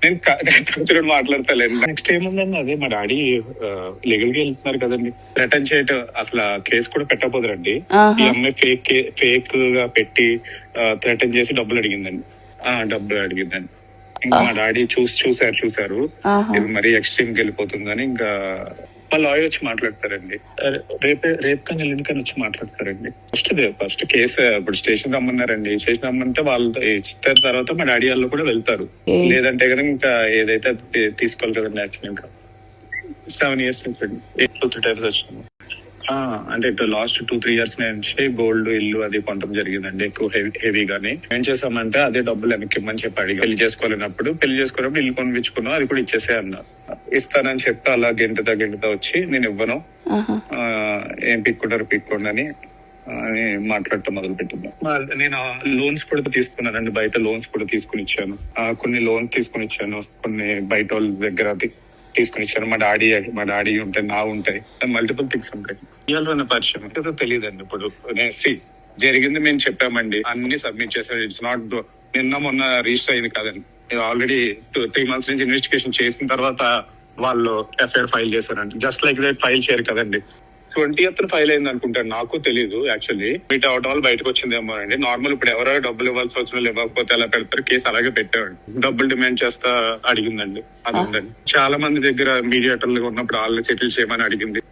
నేను కూర్చొని మాట్లాడతాలేండి. నెక్స్ట్ ఏముందండి, అదే మా డాడీ లీగల్ గా వెళ్తున్నారు కదండి, రిటర్న్ చేయటం అసలు కేసు కూడా పెట్టకపోదురండి. ఈ అమ్మాయి ఫేక్ గా పెట్టి థ్రెటన్ చేసి డబ్బులు అడిగిందండి. ఇంకా మా డాడీ చూసారు ఇది మరీ ఎక్స్ట్రీమ్ కి వెళ్ళిపోతుందని ఇంకా మా లాయర్ వచ్చి మాట్లాడతారండి. రేపు కానీ ఎల్లుండి కానీ వచ్చి మాట్లాడతారండి. ఫస్ట్ కేసు ఇప్పుడు స్టేషన్ రమ్మన్నారండి. స్టేషన్ రమ్మంటే వాళ్ళతో ఇచ్చిన తర్వాత మా డాడీ వాళ్ళు కూడా వెళ్తారు. లేదంటే కనుక ఇంకా ఏదైతే తీసుకోవాలి కదండి. యాక్చువల్ ఇంకా 7 years నుంచి 2-3 times వచ్చాను. అంటే ఇప్పుడు లాస్ట్ 2-3 years నుంచి గోల్డ్ ఇల్లు అది కొనడం జరిగిందండి, ఎక్కువ హెవీగానే. ఏం చేసామంటే అదే డబ్బులు వెనక్కి ఇమ్మని చెప్పి అడిగి పెళ్లి చేసుకున్నప్పుడు ఇల్లు కొనిపించుకున్నాం, అది కూడా ఇచ్చేసే అన్నా. ఇస్తానని చెప్తే అలా గెంటుతా వచ్చి నేను ఇవ్వను, ఏం పిక్కోండి అని మాట్లాడటం మొదలు పెట్టింది. నేను లోన్స్ కూడా తీసుకున్నానండి, బయట లోన్స్ కూడా తీసుకుని ఇచ్చాను. కొన్ని లోన్ తీసుకుని ఇచ్చాను, కొన్ని బయట వాళ్ళ దగ్గర తీసుకుని ఇచ్చాను. మా డాడీ ఉంటాయి, నా ఉంటాయి, మల్టిపుల్ థింగ్స్ ఉంటాయి. ఇవాళ పరిచయం ఏదో తెలియదండి. ఇప్పుడు జరిగింది మేము చెప్పామండి, అన్ని సబ్మిట్ చేశారు. ఇట్స్ నాట్ నిన్న మొన్న రిజిస్టర్ అయింది కాదండి. ఆల్రెడీ 2-3 months నుంచి ఇన్వెస్టిగేషన్ చేసిన తర్వాత వాళ్ళు ఎఫ్ఐఆర్ ఫైల్ చేశారండి. జస్ట్ లైక్ దట్ ఫైల్ చేయరు కదండి. 20th ఫైల్ అయింది అనుకుంటాను, నాకు తెలీదు. యాక్చువల్లీ మీట్ అవటం వల్ల బయటకు వచ్చిందేమో అండి. నార్మల్ ఇప్పుడు ఎవరో డబ్బులు ఇవ్వాల్సి వచ్చిన ఇవ్వకపోతే ఎలా పెడతారు, కేసు అలాగే పెట్టేవాడు. డబ్బులు డిమాండ్ చేస్తా అడిగిందండి. అది ఉందండి. చాలా మంది దగ్గర మీడియేటర్లుగా ఉన్నప్పుడు వాళ్ళని సెటిల్ చేయమని అడిగింది.